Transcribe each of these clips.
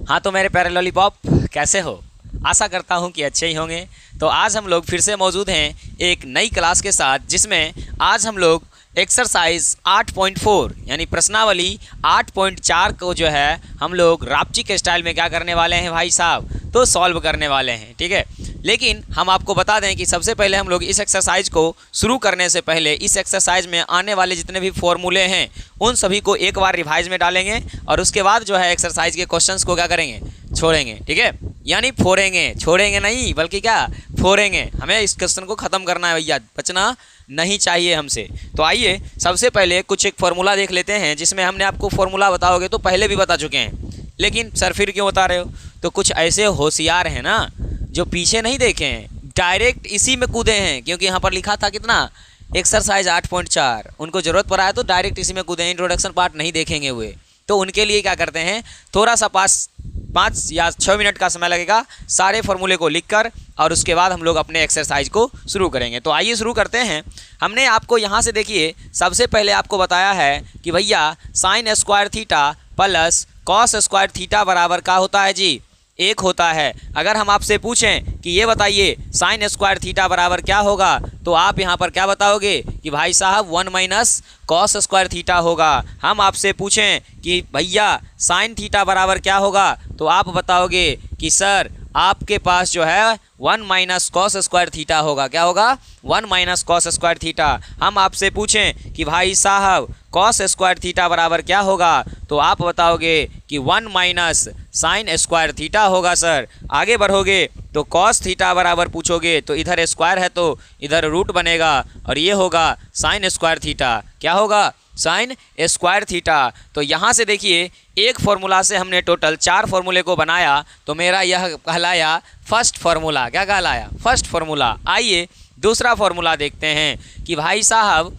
हाँ तो मेरे प्यारे लॉलीपॉप, कैसे हो? आशा करता हूँ कि अच्छे ही होंगे। तो आज हम लोग फिर से मौजूद हैं एक नई क्लास के साथ, जिसमें आज हम लोग एक्सरसाइज 8.4 यानी प्रश्नावली 8.4 को जो है हम लोग रापची के स्टाइल में क्या करने वाले हैं भाई साहब, तो सॉल्व करने वाले हैं। ठीक है, लेकिन हम आपको बता दें कि सबसे पहले हम लोग इस एक्सरसाइज को शुरू करने से पहले इस एक्सरसाइज में आने वाले जितने भी फॉर्मूले हैं उन सभी को एक बार रिवाइज में डालेंगे और उसके बाद जो है एक्सरसाइज के क्वेश्चंस को क्या करेंगे, छोड़ेंगे। ठीक है, यानी फोड़ेंगे, छोड़ेंगे नहीं बल्कि क्या फोड़ेंगे। हमें इस क्वेश्चन को ख़त्म करना है भैया, बचना नहीं चाहिए हमसे। तो आइए सबसे पहले कुछ एक फार्मूला देख लेते हैं, जिसमें हमने आपको फार्मूला बताओगे तो पहले भी बता चुके हैं, लेकिन सर फिर क्यों बता रहे हो? तो कुछ ऐसे होशियार हैं ना जो पीछे नहीं देखे हैं, डायरेक्ट इसी में कूदे हैं, क्योंकि यहाँ पर लिखा था कितना, एक्सरसाइज 8.4। उनको ज़रूरत पड़ा है तो डायरेक्ट इसी में कूदे, इंट्रोडक्शन पार्ट नहीं देखेंगे हुए। तो उनके लिए क्या करते हैं, थोड़ा सा 5 या 6 मिनट का समय लगेगा सारे फार्मूले को लिखकर, और उसके बाद हम लोग अपने एक्सरसाइज को शुरू करेंगे। तो आइए शुरू करते हैं। हमने आपको यहाँ से देखिए सबसे पहले आपको बताया है कि भैया sign square theta plus cos square theta बराबर क्या होता है जी, 1 होता है। अगर हम आपसे पूछें कि ये बताइए साइन स्क्वायर थीटा बराबर क्या होगा, तो आप यहाँ पर क्या बताओगे कि भाई साहब 1 माइनस कॉस स्क्वायर थीटा होगा। हम आपसे पूछें कि भैया साइन थीटा बराबर क्या होगा, तो आप बताओगे कि सर आपके पास जो है 1 माइनस कॉस स्क्वायर थीटा होगा। क्या होगा? 1 माइनस कॉस स्क्वायर थीटा। हम आपसे पूछें कि भाई साहब कॉस स्क्वायर थीटा बराबर क्या होगा, तो आप बताओगे कि 1 माइनस साइन स्क्वायर थीटा होगा। सर आगे बढ़ोगे तो कॉस थीटा बराबर पूछोगे, तो इधर स्क्वायर है तो इधर रूट बनेगा, और ये होगा साइन स्क्वायर थीटा। क्या होगा? Sign square theta. तो यहाँ से देखिए एक फार्मूला से हमने टोटल 4 फार्मूले को बनाया, तो मेरा यह कहलाया फर्स्ट फार्मूला। क्या कहलाया? First formula. आइए दूसरा फार्मूला देखते हैं कि भाई साहब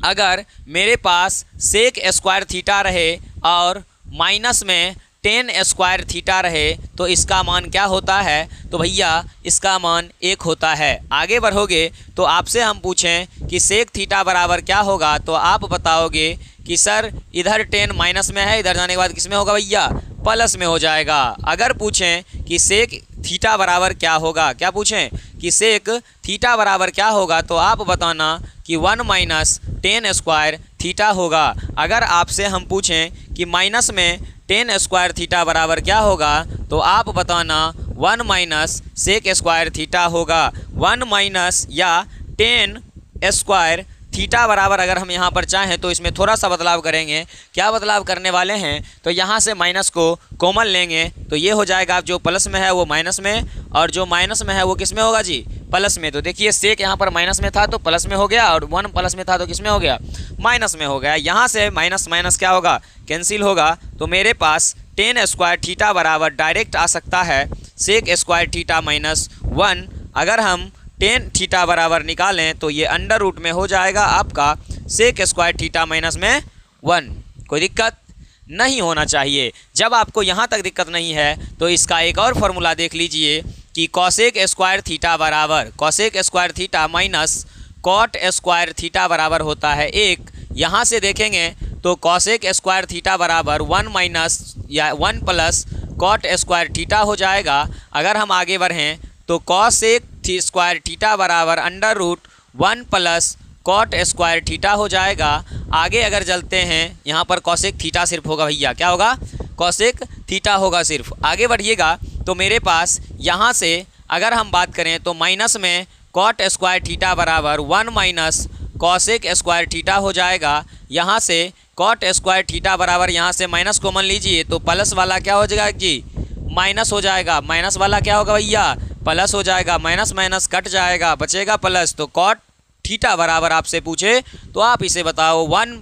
अगर मेरे पास सेक स्क्वायर थीटा रहे और माइनस में टेन स्क्वायर थीटा रहे, तो इसका मान क्या होता है? तो भैया इसका मान 1 होता है। आगे बढ़ोगे तो आपसे हम पूछें कि सेक थीटा बराबर क्या होगा, तो आप बताओगे कि सर इधर 10 माइनस में है, इधर जाने के बाद किस में होगा भैया? प्लस में हो जाएगा। अगर पूछें कि सेक थीटा बराबर क्या होगा, क्या पूछें कि सेक थीटा बराबर क्या होगा, तो आप बताना कि 1 माइनस 10 स्क्वायर थीटा होगा। अगर आपसे हम पूछें कि माइनस में 10 स्क्वायर थीटा बराबर क्या होगा, तो आप बताना 1 माइनस सेक स्क्वायर थीटा होगा। 1 माइनस या 10 स्क्वायर थीटा बराबर अगर हम यहाँ पर चाहें तो इसमें थोड़ा सा बदलाव करेंगे। क्या बदलाव करने वाले हैं, तो यहाँ से माइनस को कॉमन लेंगे, तो ये हो जाएगा जो प्लस में है वो माइनस में, और जो माइनस में है वो किस में होगा जी? प्लस में। तो देखिए सेक यहाँ पर माइनस में था तो प्लस में हो गया, और 1 प्लस में था तो किस में हो गया? माइनस में हो गया। यहाँ से माइनस माइनस क्या होगा? कैंसिल होगा। तो मेरे पास 10 स्क्वायर थीटा बराबर डायरेक्ट आ सकता है सेक स्क्वायर थीटा माइनस 1। अगर हम 10 थीटा बराबर निकालें तो ये अंडर रूट में हो जाएगा आपका सेक स्क्वायर थीटा माइनस में 1। कोई दिक्कत नहीं होना चाहिए। जब आपको यहाँ तक दिक्कत नहीं है तो इसका एक और फार्मूला देख लीजिए कि कॉसेक स्क्वायर थीटा बराबर cosec square theta minus cot square theta बराबर होता है 1। यहाँ से देखेंगे तो कॉसेक स्क्वायर थीटा बराबर 1 माइनस या 1 प्लस कॉट स्क्वायर थीटा हो जाएगा। अगर हम आगे बढ़ें तो कॉसेक स्क्वायर थीटा बराबर under root 1 plus cot square theta हो जाएगा। आगे अगर चलते हैं यहाँ पर कॉसेक थीटा सिर्फ होगा भैया। क्या होगा? कॉसेक थीटा होगा सिर्फ। आगे बढ़िएगा तो मेरे पास यहाँ से अगर हम बात करें तो माइनस में कॉट स्क्वायर थीटा बराबर 1 माइनस कॉसेक स्क्वायर थीटा हो जाएगा। यहाँ से कॉट स्क्वायर थीटा बराबर यहाँ से माइनस कॉमन लीजिए तो प्लस वाला क्या हो जाएगा जी? माइनस हो जाएगा। माइनस वाला क्या होगा भैया? प्लस हो जाएगा। माइनस माइनस कट जाएगा, बचेगा प्लस। तो कॉट थीटा बराबर आपसे पूछे तो आप इसे बताओ 1।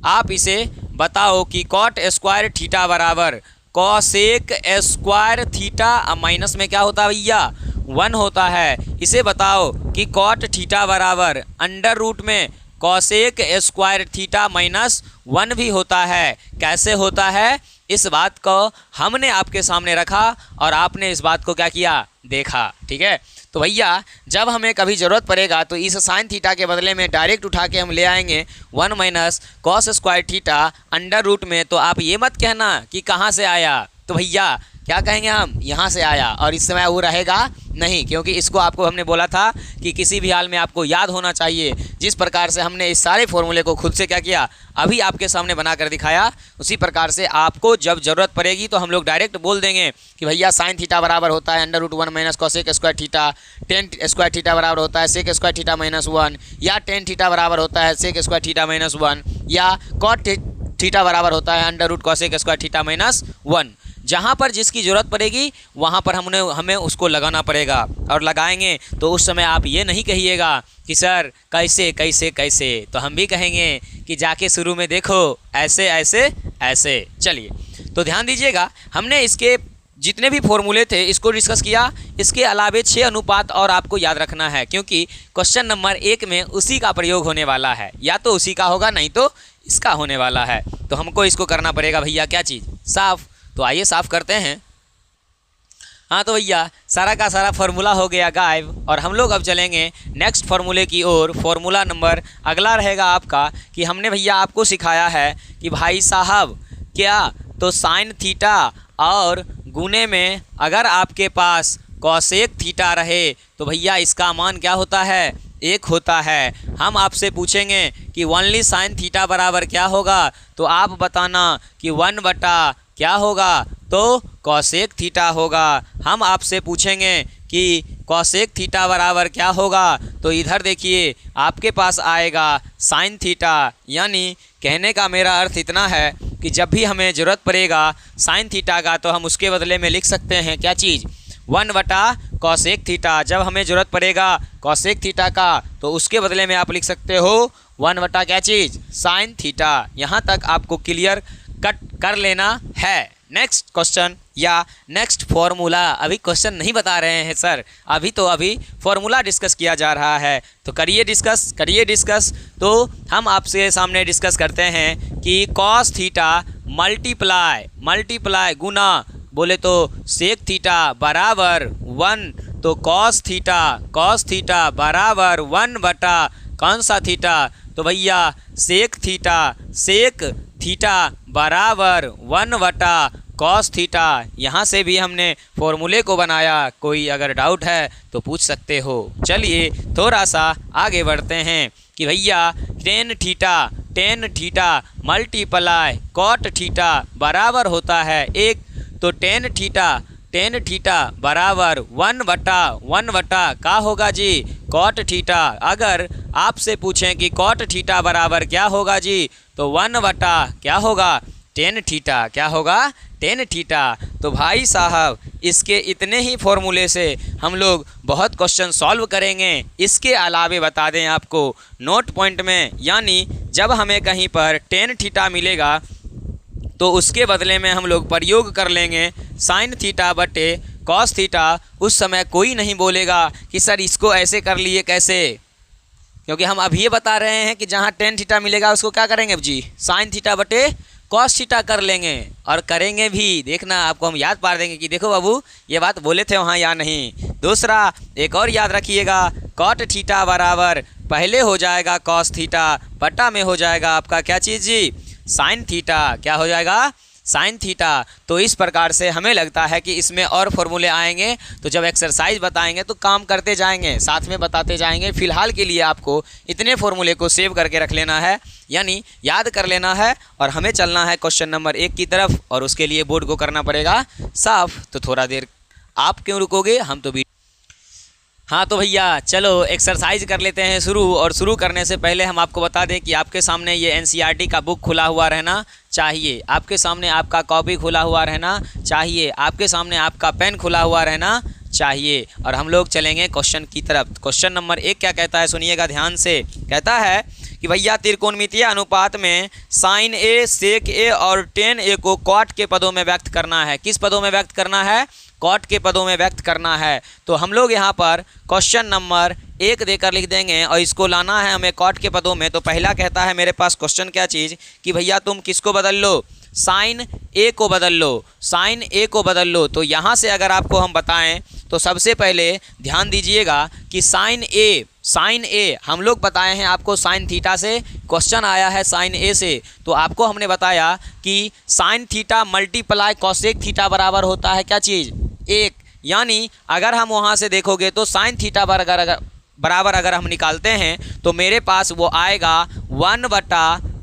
आप इसे बताओ कि कॉट स्क्वायर थीटा बराबर कॉसेक स्क्वायर थीटा माइनस में क्या होता है भैया? 1 होता है। इसे बताओ कि कॉट थीटा बराबर अंडर रूट में कॉसेक स्क्वायर थीटा माइनस 1 भी होता है। कैसे होता है इस बात को हमने आपके सामने रखा और आपने इस बात को क्या किया? देखा। ठीक है, तो भैया जब हमें कभी ज़रूरत पड़ेगा तो इस साइन थीटा के बदले में डायरेक्ट उठा के हम ले आएंगे 1 minus cos square theta under root में। तो आप ये मत कहना कि कहाँ से आया, तो तो भैया क्या कहेंगे हम, यहाँ से आया, और इस समय वो रहेगा नहीं, क्योंकि इसको आपको हमने बोला था कि किसी भी हाल में आपको याद होना चाहिए। जिस प्रकार से हमने इस सारे फॉर्मूले को खुद से क्या किया, अभी आपके सामने बना कर दिखाया, उसी प्रकार से आपको जब ज़रूरत पड़ेगी तो हम लोग डायरेक्ट बोल देंगे कि भैया साइन थीटा बराबर होता है √1 minus cosec square theta, ten square theta बराबर होता है सेक स्क्वायर थीटा -1, या टेन थीटा बराबर होता है सेक स्क्वायर थीटा -1, या कॉट थीटा बराबर होता है √ कॉसेक स्क्वायर थीटा -1। जहाँ पर जिसकी ज़रूरत पड़ेगी वहाँ पर हमें उसको लगाना पड़ेगा, और लगाएंगे तो उस समय आप ये नहीं कहिएगा कि सर कैसे कैसे कैसे, तो हम भी कहेंगे कि जाके शुरू में देखो ऐसे ऐसे ऐसे। चलिए तो ध्यान दीजिएगा, हमने इसके जितने भी फॉर्मूले थे इसको डिस्कस किया। इसके अलावे 6 अनुपात और आपको याद रखना है, क्योंकि क्वेश्चन नंबर 1 में उसी का प्रयोग होने वाला है, या तो उसी का होगा नहीं तो इसका होने वाला है। तो हमको इसको करना पड़ेगा भैया क्या चीज़, साफ़। तो आइए साफ़ करते हैं। हाँ तो भैया सारा का सारा फार्मूला हो गया गायब, और हम लोग अब चलेंगे नेक्स्ट फार्मूले की ओर। फार्मूला नंबर अगला रहेगा आपका कि हमने भैया आपको सिखाया है कि भाई साहब क्या, तो साइन थीटा और गुने में अगर आपके पास कॉसेक थीटा रहे तो भैया इसका मान क्या होता है, 1 होता है। हम आपसे पूछेंगे कि ओनली साइन थीटा बराबर क्या होगा, तो आप बताना कि 1 क्या होगा, तो कॉसेक थीटा होगा। हम आपसे पूछेंगे कि कॉसेक थीटा बराबर क्या होगा, तो इधर देखिए आपके पास आएगा साइन थीटा। यानी कहने का मेरा अर्थ इतना है कि जब भी हमें ज़रूरत पड़ेगा साइन थीटा का, तो हम उसके बदले में लिख सकते हैं क्या चीज़, 1 कॉसेक थीटा। जब हमें ज़रूरत पड़ेगा कॉसेक थीटा का, तो उसके बदले में आप लिख सकते हो 1 क्या चीज़, साइन थीटा। यहाँ तक आपको क्लियर कट कर लेना है। नेक्स्ट क्वेश्चन या नेक्स्ट फॉर्मूला, अभी क्वेश्चन नहीं बता रहे हैं सर, अभी फॉर्मूला डिस्कस किया जा रहा है, तो करिए डिस्कस। तो हम आपसे सामने डिस्कस करते हैं कि कॉस थीटा मल्टीप्लाई गुना, बोले तो सेक थीटा बराबर 1, तो कॉस थीटा बराबर 1 कौन सा थीटा, तो भैया सेक थीटा बराबर 1 कॉस थीटा। यहाँ से भी हमने फॉर्मूले को बनाया, कोई अगर डाउट है तो पूछ सकते हो। चलिए थोड़ा सा आगे बढ़ते हैं कि भैया tan theta multiply cot theta बराबर होता है 1, तो टेन थीटा बराबर 1 का होगा जी, कॉट थीटा। अगर आपसे पूछें कि कॉट थीटा बराबर क्या होगा जी, तो 1 क्या होगा, टेन थीटा। क्या होगा, टेन थीटा। तो भाई साहब इसके इतने ही फॉर्मूले से हम लोग बहुत क्वेश्चन सॉल्व करेंगे। इसके अलावे बता दें आपको नोट पॉइंट में, यानी जब हमें कहीं पर टेन थीटा मिलेगा तो उसके बदले में हम लोग प्रयोग कर लेंगे साइन थीटा बटे कॉस थीटा। उस समय कोई नहीं बोलेगा कि सर इसको ऐसे कर लिए कैसे, क्योंकि हम अभी ये बता रहे हैं कि जहाँ टेन थीटा मिलेगा उसको क्या करेंगे जी, साइन थीटा बटे कॉस थीटा कर लेंगे, और करेंगे भी। देखना आपको हम याद पा देंगे कि देखो बाबू ये बात बोले थे वहाँ या नहीं। दूसरा एक और याद रखिएगा, कॉट थीटा बराबर पहले हो जाएगा कॉस थीटा, बटा में हो जाएगा आपका क्या चीज़ जी, साइन थीटा। क्या हो जाएगा, साइन थीटा। तो इस प्रकार से हमें लगता है कि इसमें और फॉर्मूले आएंगे, तो जब एक्सरसाइज बताएंगे तो काम करते जाएंगे, साथ में बताते जाएंगे। फिलहाल के लिए आपको इतने फॉर्मूले को सेव करके रख लेना है, यानी याद कर लेना है, और हमें चलना है क्वेश्चन नंबर 1 की तरफ, और उसके लिए बोर्ड को करना पड़ेगा साफ। तो थोड़ा देर आप क्यों रुकोगे, हम तो भी। हाँ तो भैया चलो एक्सरसाइज कर लेते हैं शुरू। और शुरू करने से पहले हम आपको बता दें कि आपके सामने ये एनसीईआरटी का बुक खुला हुआ रहना चाहिए, आपके सामने आपका कॉपी खुला हुआ रहना चाहिए, आपके सामने आपका पेन खुला हुआ रहना चाहिए। और हम लोग चलेंगे क्वेश्चन की तरफ। क्वेश्चन नंबर 1 क्या कहता है, सुनिएगा ध्यान से। कहता है कि भैया त्रिकोणमितीय अनुपात में साइन ए, सेक ए और टेन ए को कॉट के पदों में व्यक्त करना है। किस पदों में व्यक्त करना है, कॉट के पदों में व्यक्त करना है। तो हम लोग यहाँ पर क्वेश्चन नंबर 1 देकर लिख देंगे, और इसको लाना है हमें कॉट के पदों में। तो पहला कहता है मेरे पास क्वेश्चन क्या चीज़ कि भैया तुम किसको बदल लो, साइन ए को बदल लो, साइन ए को बदल लो। तो यहाँ से अगर आपको हम बताएं तो सबसे पहले ध्यान दीजिएगा कि साइन ए साइन ए, हम लोग बताए हैं आपको साइन थीटा से क्वेश्चन आया है साइन ए से, तो आपको हमने बताया कि sine theta multiply cosec theta बराबर होता है क्या चीज़, 1। यानी अगर हम वहाँ से देखोगे तो साइन थीटा बराबर अगर हम निकालते हैं तो मेरे पास वो आएगा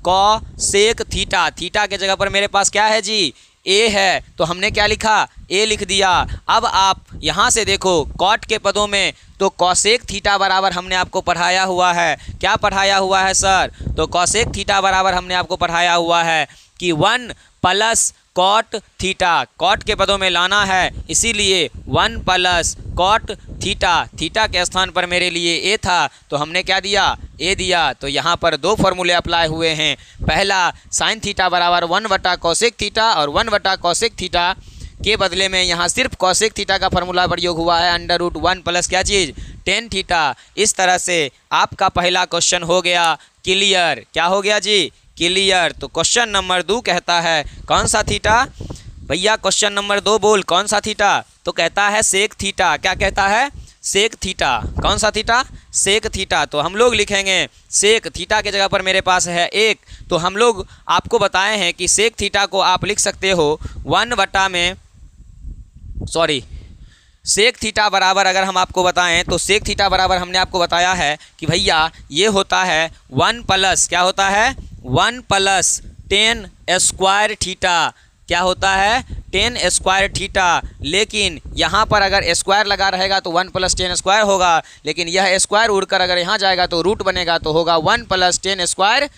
1/कॉसेक थीटा। थीटा के जगह पर मेरे पास क्या है जी, ए है, तो हमने क्या लिखा, ए लिख दिया। अब आप यहाँ से देखो कॉट के पदों में, तो कॉसेक थीटा बराबर हमने आपको पढ़ाया हुआ है, क्या पढ़ाया हुआ है सर, तो कॉसेक थीटा बराबर हमने आपको पढ़ाया हुआ है कि 1 + कॉट थीटा, कॉट के पदों में लाना है, इसीलिए 1 + कॉट थीटा, थीटा के स्थान पर मेरे लिए ए था तो हमने क्या दिया, ए दिया। तो यहाँ पर 2 फॉर्मूले अप्लाई हुए हैं, पहला साइन थीटा बराबर 1/कॉसेक थीटा और 1/कॉसेक थीटा के बदले में यहाँ सिर्फ कॉसेक थीटा का फार्मूला प्रयोग हुआ है, √1 + क्या चीज़, टेन थीटा। इस तरह से आपका पहला क्वेश्चन हो गया क्लियर, क्या हो गया जी, क्लियर। तो क्वेश्चन नंबर 2 कहता है कौन सा थीटा, भैया क्वेश्चन नंबर 2 बोल कौन सा थीटा, तो कहता है सेक थीटा, क्या कहता है, सेक थीटा, कौन सा थीटा, सेक थीटा। तो हम लोग लिखेंगे सेक थीटा के जगह पर मेरे पास है 1, तो हम लोग आपको बताए हैं कि सेक थीटा को आप लिख सकते हो 1 में, सॉरी, सेक थीटा बराबर अगर हम आपको बताएं तो सेक थीटा बराबर हमने आपको बताया है कि भैया ये होता है 1 + क्या होता है, 1 + tan स्क्वायर थीटा, क्या होता है, tan स्क्वायर थीटा। लेकिन यहाँ पर अगर स्क्वायर लगा रहेगा तो 1 + tan स्क्वायर होगा, लेकिन यह स्क्वायर उड़कर अगर यहाँ जाएगा तो रूट बनेगा, तो होगा 1 + tan स्क्वायर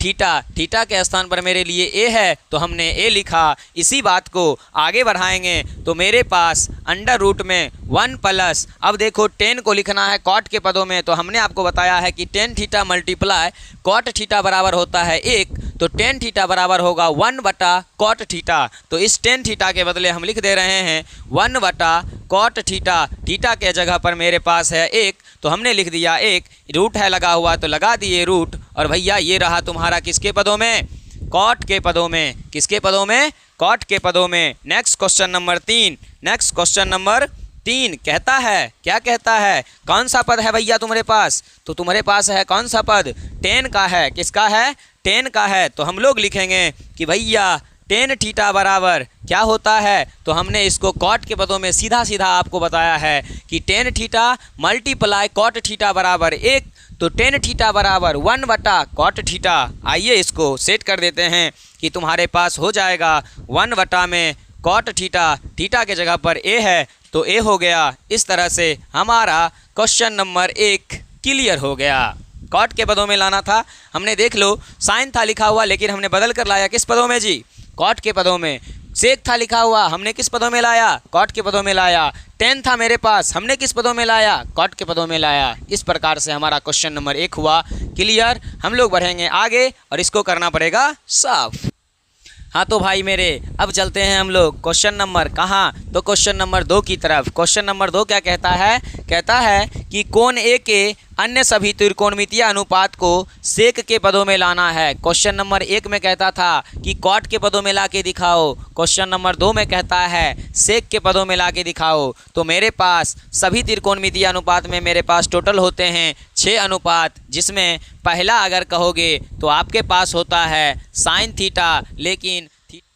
थीटा। थीटा के स्थान पर मेरे लिए ए है तो हमने ए लिखा। इसी बात को आगे बढ़ाएंगे तो मेरे पास √ में 1 +, अब देखो tan को लिखना है कॉट के पदों में, तो हमने आपको बताया है कि tan theta multiply cot theta बराबर होता है 1, तो tan थीटा बराबर होगा 1/कॉट थीटा। तो इस tan थीटा के बदले हम लिख दे रहे हैं 1/कॉट थीटा। थीटा के जगह पर मेरे पास है 1, तो हमने लिख दिया 1, रूट है लगा हुआ तो लगा दिए रूट, और भैया ये रहा तुम्हारा किसके पदों में, कॉट के पदों में, किसके पदों में, कॉट के पदों में। Next question number 3, next question number 3 कहता है, क्या कहता है, कौन सा पद है भैया तुम्हारे पास, तो तुम्हारे पास है कौन सा पद, tan का है, किसका है, tan का है। तो हम लोग लिखेंगे कि भैया tan थीटा बराबर क्या होता है, तो हमने इसको कॉट के पदों में सीधा सीधा आपको बताया है कि tan theta multiply cot theta बराबर 1, तो tan थीटा बराबर 1/कॉट थीटा। आइए इसको सेट कर देते हैं कि तुम्हारे पास हो जाएगा 1 में कॉट थीटा, थीटा के जगह पर ए है तो ए हो गया। इस तरह से हमारा क्वेश्चन नंबर 1 क्लियर हो गया। कॉट के पदों में लाना था, हमने देख लो साइन था लिखा हुआ, लेकिन हमने बदल कर लाया किस पदों में जी, कॉट के पदों में। सेक था लिखा हुआ, हमने किस पदों में लाया, कॉट के पदों में लाया। tan था मेरे पास, हमने किस पदों में लाया, कॉट के पदों में लाया। इस प्रकार से हमारा क्वेश्चन नंबर 1 हुआ क्लियर। हम लोग बढ़ेंगे आगे और इसको करना पड़ेगा साफ। हाँ तो भाई मेरे, अब चलते हैं हम लोग क्वेश्चन नंबर कहाँ, तो क्वेश्चन नंबर 2 की तरफ। क्वेश्चन नंबर 2 क्या कहता है, कहता है कि कोण ए के अन्य सभी त्रिकोणमितीय अनुपात को सेक के पदों में लाना है। क्वेश्चन नंबर 1 में कहता था कि कॉट के पदों में ला के दिखाओ, क्वेश्चन नंबर 2 में कहता है सेक के पदों में ला के दिखाओ। तो मेरे पास सभी त्रिकोणमितीय अनुपात में मेरे पास टोटल होते हैं 6 अनुपात, जिसमें पहला अगर कहोगे तो आपके पास होता है साइन थीटा, लेकिन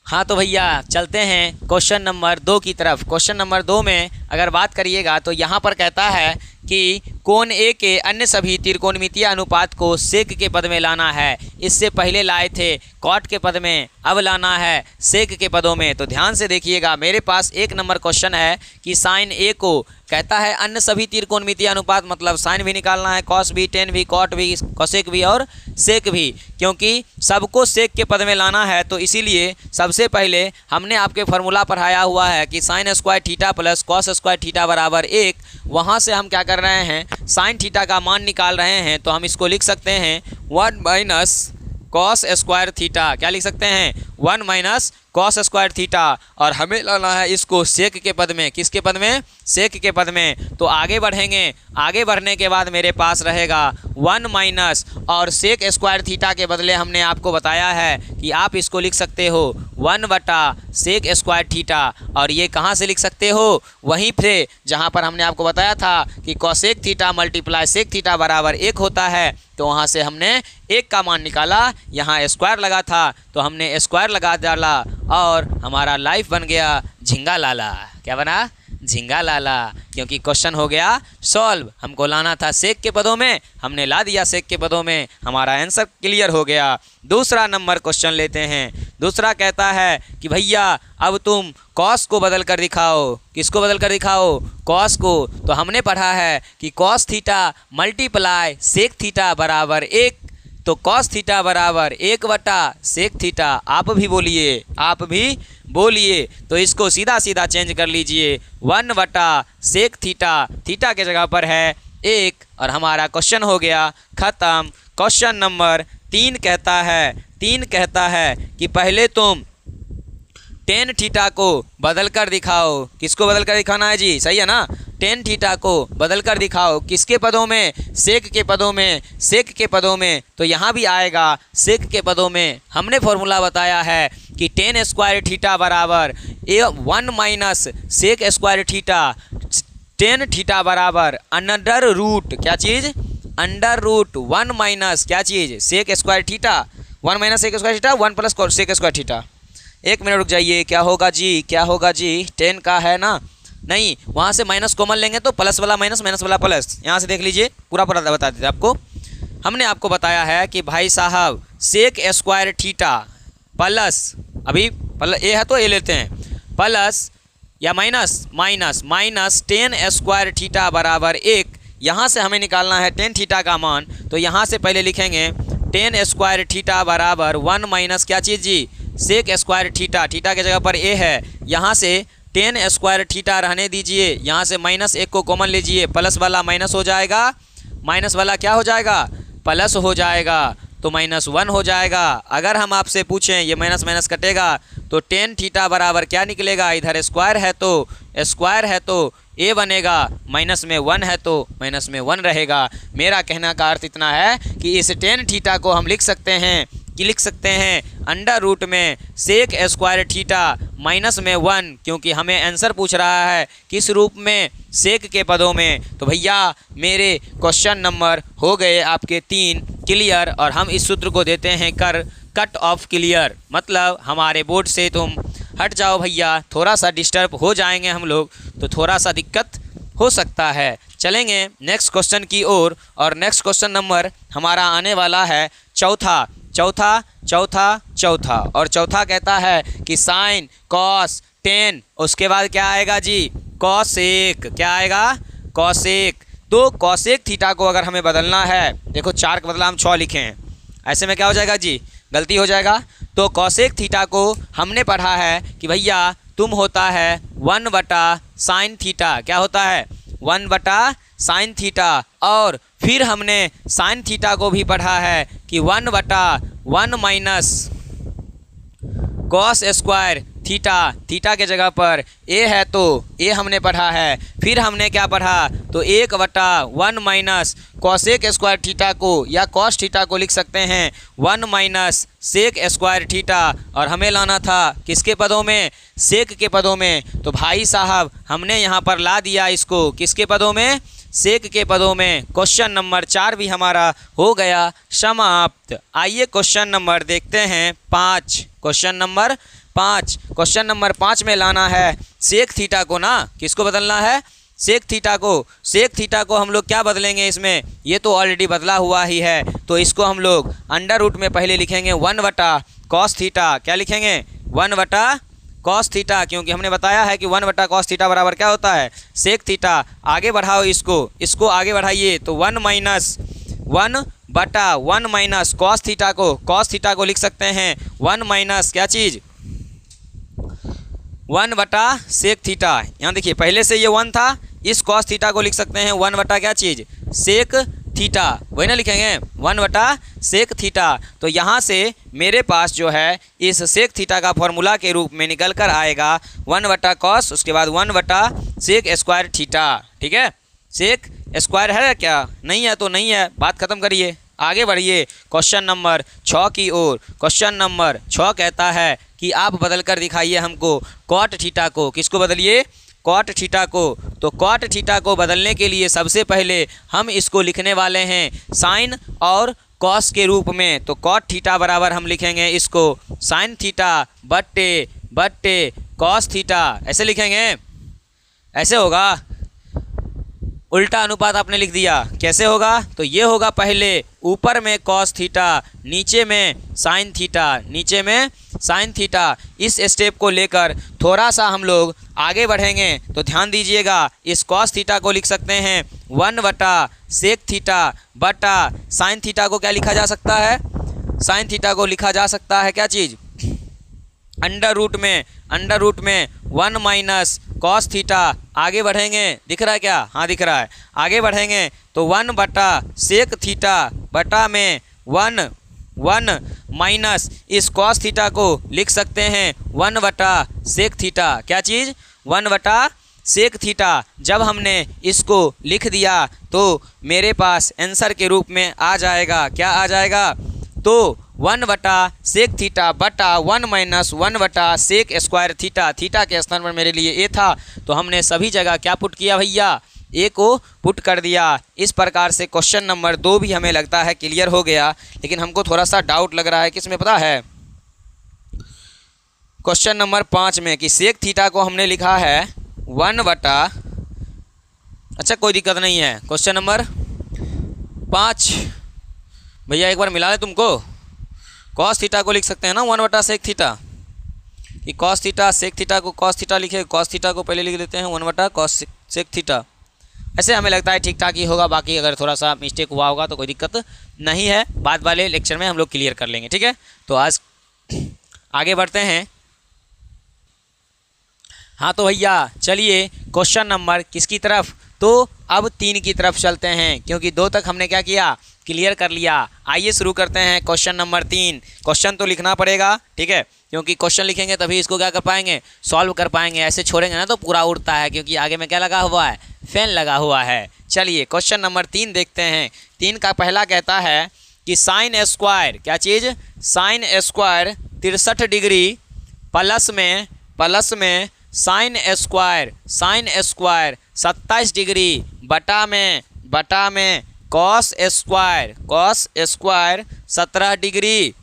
हाँ तो भैया चलते हैं क्वेश्चन नंबर 2 की तरफ। क्वेश्चन नंबर 2 में अगर बात करिएगा तो यहाँ पर कहता है कि कोण ए के अन्य सभी त्रिकोणमितीय अनुपात को सेक के पद में लाना है। इससे पहले लाए थे कॉट के पद में, अब लाना है सेक के पदों में। तो ध्यान से देखिएगा, मेरे पास 1 नंबर क्वेश्चन है कि साइन ए को कहता है अन्य सभी त्रिकोणमितीय अनुपात, मतलब साइन भी निकालना है, कॉस भी, टेन भी, कॉट भी, कोसेक भी और सेक भी, क्योंकि सबको सेक के पद में लाना है। तो इसीलिए सबसे पहले हमने आपके फार्मूला पढ़ाया हुआ है कि sign square theta plus cos square theta बराबर 1। वहाँ से हम क्या कर रहे हैं, साइन थीटा का मान निकाल रहे हैं, तो हम इसको लिख सकते हैं 1 - कॉस स्क्वायर थीटा। क्या लिख सकते हैं, 1 - कॉस स्क्वायर थीटा और हमें लाना है इसको सेक के पद में। किसके पद में? सेक के पद में। तो आगे बढ़ेंगे, आगे बढ़ने के बाद मेरे पास रहेगा 1 माइनस और सेक स्क्वायर थीटा के बदले हमने आपको बताया है कि आप इसको लिख सकते हो 1 बटा सेक स्क्वायर थीटा। और ये कहाँ से लिख सकते हो? वहीं पे जहाँ पर हमने आपको बताया था कि cosec theta multiply sec theta बराबर 1 होता है। तो वहाँ से हमने 1 का मान निकाला, यहाँ स्क्वायर लगा था तो हमने स्क्वायर लगा डाला और हमारा लाइफ बन गया झिंगा लाला। क्या बना? झिंगा लाला, क्योंकि क्वेश्चन हो गया सॉल्व। हमको लाना था सेक के पदों में, हमने ला दिया सेक के पदों में, हमारा आंसर क्लियर हो गया। दूसरा नंबर क्वेश्चन लेते हैं। दूसरा कहता है कि भैया अब तुम कॉस को बदल कर दिखाओ। किसको बदल कर दिखाओ? कॉस को। तो हमने पढ़ा है कि cos theta multiply sec theta बराबर 1। तो कॉस थीटा बराबर 1 बटा सेक थीटा। आप भी बोलिए, आप भी बोलिए। तो इसको सीधा सीधा चेंज कर लीजिए, 1 बटा सेक थीटा, थीटा के जगह पर है 1 और हमारा क्वेश्चन हो गया ख़त्म। क्वेश्चन नंबर 3 कहता है कि पहले तुम टेन थीटा को बदल कर दिखाओ। किसको बदल कर दिखाना है जी? सही है ना? टेन थीटा को बदल कर दिखाओ। किसके पदों में? सेक के पदों में। सेक के पदों में तो यहाँ भी आएगा सेक के पदों में। हमने फॉर्मूला बताया है कि टेन स्क्वायर थीटा बराबर 1 minus sec square theta. Tan theta बराबर अंडर रूट क्या चीज़? अंडर रूट 1 माइनस क्या चीज़? Sec square theta. 1 minus sec square theta 1 plus sec square theta. 1 minute रुक जाइए, क्या होगा जी? क्या होगा जी? 10 का है ना? नहीं, वहाँ से माइनस कॉमन लेंगे तो प्लस वाला माइनस, माइनस वाला प्लस। यहाँ से देख लीजिए, पूरा बता देते आपको। हमने आपको बताया है कि भाई साहब सेक स्क्वायर थीटा प्लस, अभी ए है तो ए लेते हैं, प्लस या minus minus minus 10 square theta बराबर 1। यहाँ से हमें निकालना है 10 थीटा का मान। तो यहाँ से पहले लिखेंगे 10 स्क्वायर थीटा बराबर 1 माइनस क्या चीज़ जी? Sec square theta. थीटा के जगह पर ए है, यहाँ से 10 स्क्वायर थीटा रहने दीजिए, यहाँ से माइनस 1 को कॉमन लीजिए, प्लस वाला माइनस हो जाएगा, माइनस वाला क्या हो जाएगा? प्लस हो जाएगा, तो -1 हो जाएगा। अगर हम आपसे पूछें ये माइनस माइनस कटेगा तो 10 थीटा बराबर क्या निकलेगा? इधर स्क्वायर है तो ए बनेगा, माइनस में 1 है तो माइनस में 1 रहेगा। मेरा कहने का अर्थ इतना है कि इस 10 थीटा को हम लिख सकते हैं अंडर रूट में सेक स्क्वायर थीटा माइनस में 1, क्योंकि हमें आंसर पूछ रहा है किस रूप में? सेक के पदों में। तो भैया मेरे क्वेश्चन नंबर हो गए आपके 3 क्लियर। और हम इस सूत्र को देते हैं कट ऑफ क्लियर, मतलब हमारे बोर्ड से तुम हट जाओ भैया, थोड़ा सा डिस्टर्ब हो जाएंगे हम लोग, तो थोड़ा सा दिक्कत हो सकता है। चलेंगे नेक्स्ट क्वेश्चन की ओर। और नेक्स्ट क्वेश्चन नंबर हमारा आने वाला है चौथा। और चौथा कहता है कि साइन कॉस 10, उसके बाद क्या आएगा जी? कॉसेक। क्या आएगा? कॉसेक। तो कॉसेक थीटा को अगर हमें बदलना है, देखो 4 के बदला हम 6 लिखे हैं, ऐसे में क्या हो जाएगा जी? गलती हो जाएगा। तो कॉसेक थीटा को हमने पढ़ा है कि भैया तुम होता है 1 बटा साइन थीटा। क्या होता है? 1 बटा साइन थीटा। और फिर हमने साइन थीटा को भी पढ़ा है कि 1 बटा 1 minus cos square theta. Theta के जगह पर ए है तो ए हमने पढ़ा है। फिर हमने क्या पढ़ा? तो 1 बटा 1 माइनस कॉसेक स्क्वायर थीटा को या कॉस थीटा को लिख सकते हैं 1 माइनस सेक स्क्वायर थीटा। और हमें लाना था किसके पदों में? सेक के पदों में। तो भाई साहब हमने यहाँ पर ला दिया इसको किसके पदों में? सेक के पदों में। क्वेश्चन नंबर 4 भी हमारा हो गया समाप्त। आइए क्वेश्चन नंबर देखते हैं 5। क्वेश्चन नंबर 5 में लाना है सेक थीटा को ना। किसको बदलना है? सेक थीटा को। सेक थीटा को हम लोग क्या बदलेंगे इसमें? ये तो ऑलरेडी बदला हुआ ही है, तो इसको हम लोग अंडर रूट में पहले लिखेंगे 1 बटा कॉस थीटा। क्या लिखेंगे? 1 बटा कॉस थीटा, क्योंकि हमने बताया है कि 1 बटा कॉस थीटा बराबर क्या होता है? Sec theta. आगे बढ़ाओ इसको आगे बढ़ाइए तो 1 बटा 1 माइनस कॉस थीटा को लिख सकते हैं 1 माइनस क्या चीज़? 1 बटा सेक थीटा। यहाँ देखिए पहले से ये 1 था, इस कॉस थीटा को लिख सकते हैं 1 बटा क्या चीज़? सेक थीटा, वही ना लिखेंगे 1/sec थीटा। तो यहाँ से मेरे पास जो है इस सेक थीटा का फॉर्मूला के रूप में निकल कर आएगा 1/cos, उसके बाद 1/sec स्क्वायर थीटा। ठीक है, सेक स्क्वायर है क्या? नहीं है तो नहीं है, बात खत्म करिए, आगे बढ़िए क्वेश्चन नंबर 6 की ओर। क्वेश्चन नंबर 6 कहता है कि आप बदल कर दिखाइए हमको कॉट थीटा को। किसको बदलिए? कॉट थीटा को। तो कॉट थीटा को बदलने के लिए सबसे पहले हम इसको लिखने वाले हैं साइन और कॉस के रूप में। तो कॉट थीटा बराबर हम लिखेंगे इसको साइन थीटा बट्टे कॉस थीटा, ऐसे लिखेंगे। ऐसे होगा, उल्टा अनुपात आपने लिख दिया। कैसे होगा? तो ये होगा पहले ऊपर में कॉस थीटा, नीचे में साइन थीटा, नीचे में साइन थीटा। इस स्टेप को लेकर थोड़ा सा हम लोग आगे बढ़ेंगे तो ध्यान दीजिएगा, इस कॉस थीटा को लिख सकते हैं 1/sec थीटा बटा साइन थीटा को क्या लिखा जा सकता है? साइन थीटा को लिखा जा सकता है क्या चीज़? अंडर रूट में 1 - cos थीटा। आगे बढ़ेंगे, दिख रहा है क्या? हाँ दिख रहा है। आगे बढ़ेंगे तो 1/sec थीटा बटा में 1 इस cos थीटा को लिख सकते हैं 1/sec थीटा। क्या चीज़? 1/sec theta. जब हमने इसको लिख दिया तो मेरे पास आंसर के रूप में आ जाएगा, क्या आ जाएगा? तो 1/sec थीटा बटा 1 - 1/sec स्क्वायर थीटा। थीटा के स्थान पर मेरे लिए ए था तो हमने सभी जगह क्या पुट किया भैया? ए को पुट कर दिया। इस प्रकार से क्वेश्चन नंबर 2 भी हमें लगता है क्लियर हो गया, लेकिन हमको थोड़ा सा डाउट लग रहा है किसमें पता है? क्वेश्चन नंबर 5 में कि सेक थीटा को हमने लिखा है 1/, अच्छा कोई दिक्कत नहीं है। क्वेश्चन नंबर 5 भैया एक बार मिला ले तुमको, कॉस थीटा को लिख सकते हैं ना 1/sec थीटा, कि कॉस थीटा सेक थीटा को कॉस थीटा लिखे, कॉस थीटा को पहले लिख देते हैं 1/cos थीटा। ऐसे हमें लगता है ठीक ठाक ही होगा, बाकी अगर थोड़ा सा मिस्टेक हुआ होगा तो कोई दिक्कत नहीं है, बाद वाले लेक्चर में हम लोग क्लियर कर लेंगे। ठीक है, तो आज आगे बढ़ते हैं। हाँ तो भैया चलिए क्वेश्चन नंबर किसकी तरफ? तो अब 3 की तरफ चलते हैं, क्योंकि 2 तक हमने क्या किया? क्लियर कर लिया। आइए शुरू करते हैं क्वेश्चन नंबर 3। क्वेश्चन तो लिखना पड़ेगा, ठीक है, क्योंकि क्वेश्चन लिखेंगे तभी इसको क्या कर पाएंगे? सॉल्व कर पाएंगे। ऐसे छोड़ेंगे ना तो पूरा उड़ता है, क्योंकि आगे में क्या लगा हुआ है? फैन लगा हुआ है। चलिए क्वेश्चन नंबर 3 देखते हैं। 3 का पहला कहता है कि साइन स्क्वायर, क्या चीज़? साइन स्क्वायर 63 डिग्री प्लस में साइन स्क्वायर 27 डिग्री बटा में कॉस स्क्वायर 17 डिग्री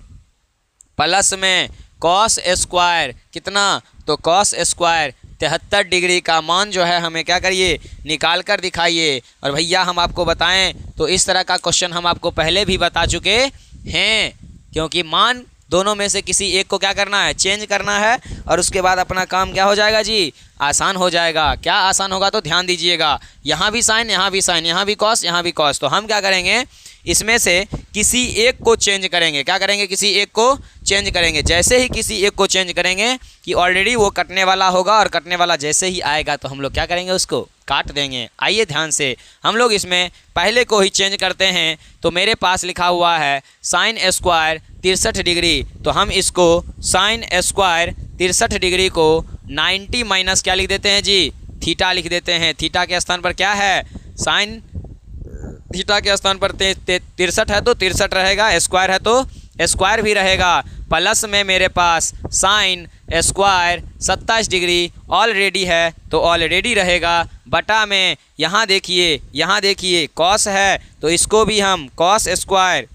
प्लस में कॉस स्क्वायर कितना? तो कॉस स्क्वायर 73 डिग्री का मान जो है हमें क्या करिए? निकाल कर दिखाइए। और भैया हम आपको बताएं तो इस तरह का क्वेश्चन हम आपको पहले भी बता चुके हैं, क्योंकि मान दोनों में से किसी एक को क्या करना है? चेंज करना है, और उसके बाद अपना काम क्या हो जाएगा जी? आसान हो जाएगा। क्या आसान होगा? तो ध्यान दीजिएगा, यहाँ भी साइन, यहाँ भी साइन, यहाँ भी कॉस, यहाँ भी कॉस। तो हम क्या करेंगे? इसमें से किसी एक को चेंज करेंगे। क्या करेंगे? किसी एक को चेंज करेंगे। जैसे ही किसी एक को चेंज करेंगे कि ऑलरेडी वो कटने वाला होगा, और कटने वाला जैसे ही आएगा तो हम लोग क्या करेंगे? उसको काट देंगे। आइए ध्यान से हम लोग इसमें पहले को ही चेंज करते हैं। तो मेरे पास लिखा हुआ है साइन स्क्वायर 63 डिग्री, तो हम इसको साइन स्क्वायर 63 डिग्री को 90 माइनस क्या लिख देते हैं जी? थीटा लिख देते हैं। थीटा के स्थान पर क्या है? साइन थीटा के स्थान पर 63 है तो 63 रहेगा, स्क्वायर है तो स्क्वायर भी रहेगा, प्लस में मेरे पास साइन स्क्वायर 27 डिग्री ऑलरेडी है तो ऑलरेडी रहेगा, बटा में यहाँ देखिए कॉस है तो इसको भी हम cos square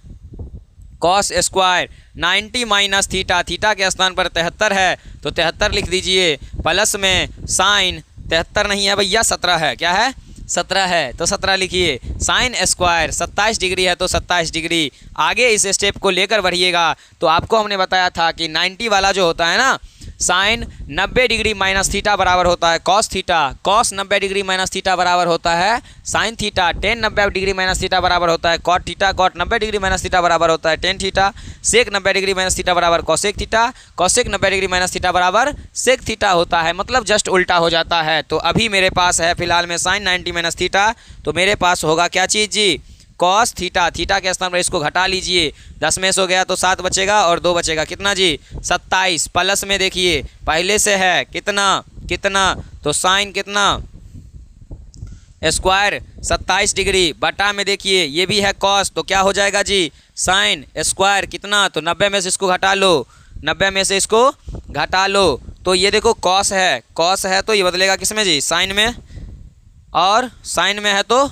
90 minus theta, theta के स्थान पर 73 है तो 73 लिख दीजिए, प्लस में साइन 73 नहीं है भैया 17 है। क्या है? 17 है तो 17 लिखिए। साइन स्क्वायर 27 डिग्री है तो 27 डिग्री। आगे इस स्टेप को लेकर बढ़िएगा तो आपको हमने बताया था कि 90 वाला जो होता है ना, साइन 90 डिग्री माइनस थीटा बराबर होता है cos theta, cos 90 degree minus theta बराबर होता है sine theta, tan 90 degree minus theta बराबर होता है cot theta, cot 90 degree minus theta बराबर होता है tan theta, sec 90 degree minus theta बराबर cosec theta, cosec 90 degree minus theta बराबर सेक थीटा होता है, मतलब जस्ट उल्टा हो जाता है। तो अभी मेरे पास है फिलहाल में साइन 90 माइनस थीटा, तो मेरे पास होगा क्या चीज़ जी? कॉस थीटा, थीटा के स्थान पर इसको घटा लीजिए, 10 में से हो गया तो 7 बचेगा और 2 बचेगा, कितना जी 27, प्लस में देखिए पहले से है कितना कितना, तो साइन कितना स्क्वायर 27 डिग्री, बटा में देखिए ये भी है कॉस, तो क्या हो जाएगा जी साइन स्क्वायर कितना, तो 90 में से इसको घटा लो, 90 में से इसको घटा लो, तो ये देखो कॉस है तो ये बदलेगा किस में जी साइन में, और साइन में है तो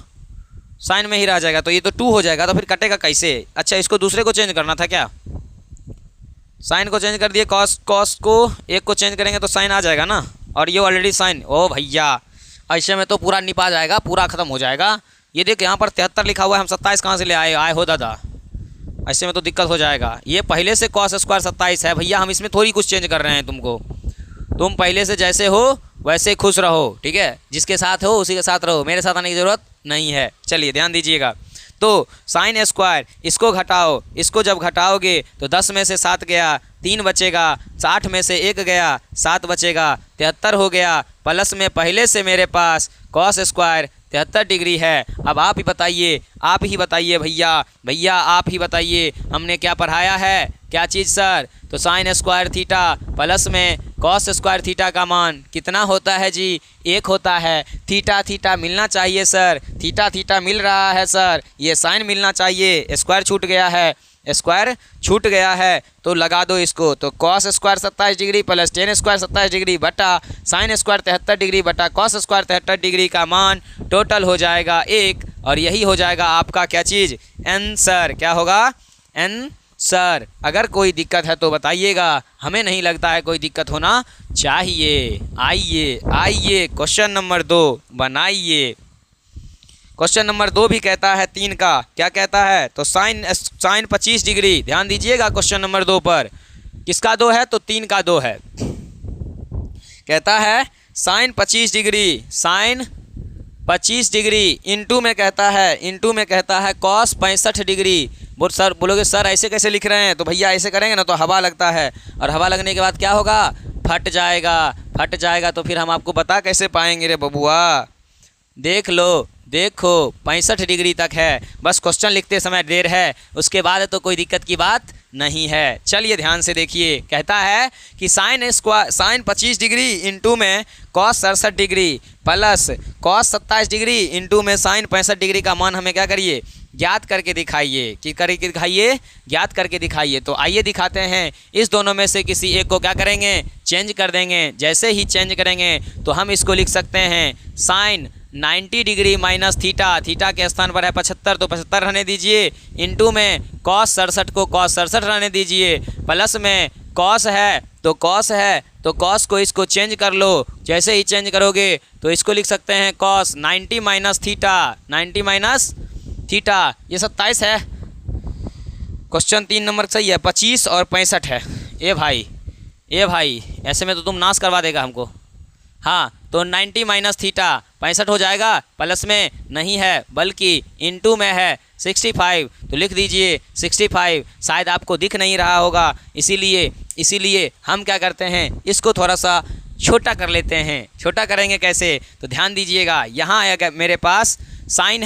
साइन में ही रह जाएगा, तो ये तो 2 हो जाएगा, तो फिर कटेगा कैसे। अच्छा इसको दूसरे को चेंज करना था क्या, साइन को चेंज कर दिए, कॉस को एक को चेंज करेंगे तो साइन आ जाएगा ना, और ये ऑलरेडी साइन, ओ भैया ऐसे में तो पूरा निपा जाएगा, पूरा ख़त्म हो जाएगा। ये देख यहाँ पर 73 लिखा हुआ है, हम 27 कहाँ से ले आए हो दादा, ऐसे में तो दिक्कत हो जाएगा। ये पहले से कॉस स्क्वायर 27 है भैया, हम इसमें थोड़ी कुछ चेंज कर रहे हैं तुमको, तुम पहले से जैसे हो वैसे खुश रहो, ठीक है, जिसके साथ हो उसी के साथ रहो, मेरे साथ आने की ज़रूरत नहीं है। चलिए ध्यान दीजिएगा, तो साइन स्क्वायर इसको घटाओ, इसको जब घटाओगे तो 10 में से 7 गया 3 बचेगा, 60 में से 1 गया 7 बचेगा, 73 हो गया, प्लस में पहले से मेरे पास कॉस स्क्वायर 73 डिग्री है। अब आप ही बताइए भैया आप ही बताइए, हमने क्या पढ़ाया है, क्या चीज़ सर, तो साइन स्क्वायर थीटा प्लस में कॉस स्क्वायर थीटा का मान कितना होता है जी 1 होता है। थीटा मिलना चाहिए सर, थीटा मिल रहा है सर, ये साइन मिलना चाहिए, स्क्वायर छूट गया है तो लगा दो इसको, तो cos square 27 degree plus ten square 27 degree बटा साइन स्क्वायर 73 डिग्री बटा कॉस स्क्वायर 73 डिग्री का मान टोटल हो जाएगा 1, और यही हो जाएगा आपका क्या चीज़ आंसर, क्या होगा आंसर। अगर कोई दिक्कत है तो बताइएगा, हमें नहीं लगता है कोई दिक्कत होना चाहिए। आइए क्वेश्चन नंबर 2 बनाइए। क्वेश्चन नंबर 2 भी कहता है 3 का, क्या कहता है, तो साइन 25 डिग्री, ध्यान दीजिएगा क्वेश्चन नंबर 2 पर, किसका 2 है तो 3 का 2 है, कहता है साइन 25 डिग्री इंटू में कहता है कॉस 65 डिग्री। सर बोलोगे सर ऐसे कैसे लिख रहे हैं, तो भैया ऐसे करेंगे ना तो हवा लगता है, और हवा लगने के बाद क्या होगा फट जाएगा, तो फिर हम आपको बता कैसे पाएंगे रे बबुआ। देखो 65 डिग्री तक है, बस क्वेश्चन लिखते समय देर है, उसके बाद तो कोई दिक्कत की बात नहीं है। चलिए ध्यान से देखिए, कहता है कि साइन 25 डिग्री इंटू में cos 67 degree plus cos 27 degree into में साइन 65 डिग्री का मान हमें क्या करिए ज्ञात करके दिखाइए। तो आइए दिखाते हैं, इस दोनों में से किसी एक को क्या करेंगे चेंज कर देंगे। जैसे ही चेंज करेंगे तो हम इसको लिख सकते हैं साइन 90 डिग्री माइनस थीटा के स्थान पर है 75 तो 75 रहने दीजिए, इंटू में कॉस 67 को कॉस 67 रहने दीजिए, प्लस में कॉस है तो कॉस को इसको चेंज कर लो। जैसे ही चेंज करोगे तो इसको लिख सकते हैं कॉस 90 माइनस थीटा, ये 27 है। क्वेश्चन 3 नंबर सही है, 25 और 65 है। ए भाई ऐसे में तो तुम नाश करवा देगा हमको। हाँ तो 90 माइनस थीटा 65 हो जाएगा, प्लस में नहीं है बल्कि इनटू में है 65, तो लिख दीजिए 65। शायद आपको दिख नहीं रहा होगा, इसीलिए हम क्या करते हैं इसको थोड़ा सा छोटा कर लेते हैं। छोटा करेंगे कैसे, तो ध्यान दीजिएगा, यहाँ आएगा मेरे पास साइन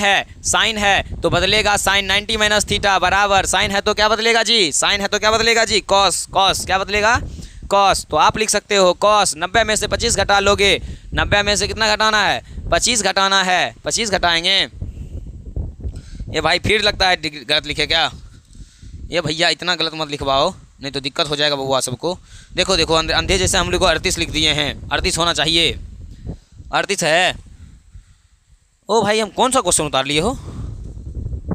है तो बदलेगा साइन 90 माइनस थीटा बराबर साइन है तो क्या बदलेगा जी कॉस क्या बदलेगा कॉस। तो आप लिख सकते हो कॉस 90 में से 25 घटा लोगे, 90 में से कितना घटाना है 25 घटाना है, 25 घटाएंगे। ये भाई फिर लगता है गलत लिखे क्या, ये भैया इतना गलत मत लिखवाओ नहीं तो दिक्कत हो जाएगा बबुआ सबको। देखो अंधे जैसे हम लोग को 38 लिख दिए हैं, 38 होना चाहिए, 38 है। ओ भाई हम कौन सा क्वेश्चन उतार लिए हो,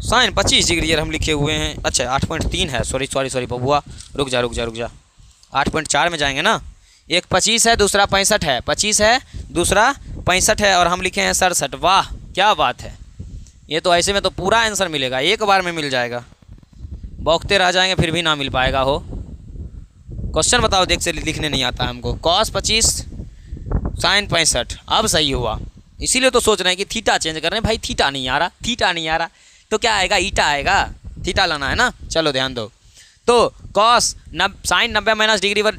साइन 25 डिग्री हम लिखे हुए हैं। अच्छा 8.3 है, सॉरी बबुआ, रुक जा 8.4 में जाएंगे ना। एक 25 है दूसरा 65 है, 25 है दूसरा 65 है और हम लिखे हैं 67। वाह क्या बात है, ये तो ऐसे में तो पूरा आंसर मिलेगा, एक बार में मिल जाएगा। बौखते रह जाएंगे फिर भी ना मिल पाएगा हो। क्वेश्चन बताओ, देख से लिखने नहीं आता हमको। कॉस 25 साइन 65, अब सही हुआ। इसीलिए तो सोच रहे हैं कि थीटा चेंज कर रहे हैं। भाई थीटा नहीं आ रहा तो क्या आएगा, ईटा आएगा, थीटा लाना है ना। चलो ध्यान दो, तो कॉस साइन 90 माइनस डिग्री पर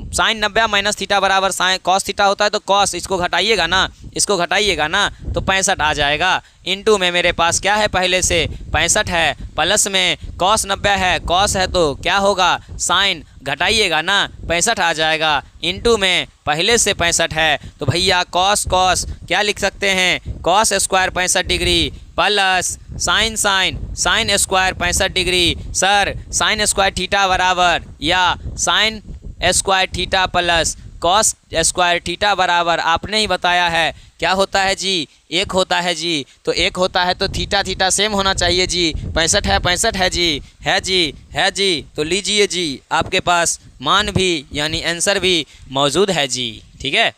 साइन 90 माइनस थीटा बराबर साइन कॉस थीटा होता है, तो कॉस इसको घटाइएगा ना, इसको घटाइएगा ना, तो 65 आ जाएगा। इनटू में मेरे पास क्या है, पहले से 65 है, प्लस में कॉस 90 है, कॉस है तो क्या होगा, साइन घटाइएगा ना, 65 आ जाएगा। इनटू में पहले से 65 है, तो भैया कॉस कॉस क्या लिख सकते हैं, cos square 65 degree plus sine sine sine square 65 degree. Sir sine square theta बराबर या sine square theta plus cos square theta बराबर आपने ही बताया है क्या होता है जी, 1 होता है जी। तो 1 होता है तो थीटा थीटा सेम होना चाहिए जी। 65 है, 65 है जी, है जी, है जी। तो लीजिए जी, आपके पास मान भी यानी आंसर भी मौजूद है जी। ठीक है,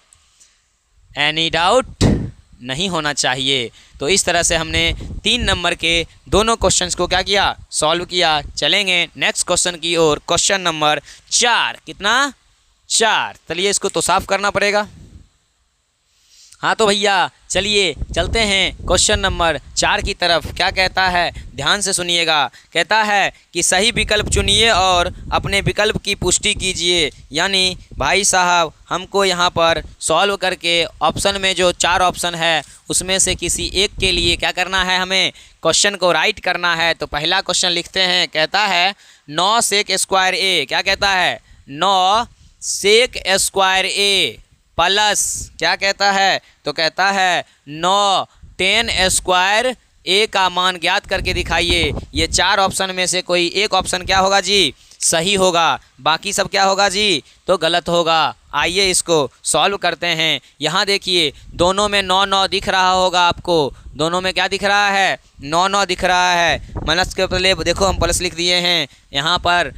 एनी डाउट नहीं होना चाहिए। तो इस तरह से हमने 3 नंबर के दोनों क्वेश्चंस को क्या किया, सॉल्व किया। चलेंगे नेक्स्ट क्वेश्चन की ओर, क्वेश्चन नंबर 4। कितना, 4। चलिए इसको तो साफ करना पड़ेगा। हाँ तो भैया चलिए चलते हैं क्वेश्चन नंबर 4 की तरफ। क्या कहता है, ध्यान से सुनिएगा। कहता है कि सही विकल्प चुनिए और अपने विकल्प की पुष्टि कीजिए। यानी भाई साहब हमको यहाँ पर सॉल्व करके ऑप्शन में जो 4 ऑप्शन है उसमें से किसी एक के लिए क्या करना है, हमें क्वेश्चन को राइट करना है। तो पहला क्वेश्चन लिखते हैं। कहता है 9 सेक स्क्वायर ए, क्या कहता है, 9 सेक स्क्वायर ए प्लस क्या कहता है, तो कहता है 9 10 स्क्वायर ए का मान ज्ञात करके दिखाइए। ये 4 ऑप्शन में से कोई एक ऑप्शन क्या होगा जी, सही होगा, बाकी सब क्या होगा जी, तो गलत होगा। आइए इसको सॉल्व करते हैं। यहाँ देखिए दोनों में 9 9 दिख रहा होगा आपको, दोनों में क्या दिख रहा है, 9 9 दिख रहा है। माइनस के पहले देखो हम प्लस लिख दिए हैं, यहाँ पर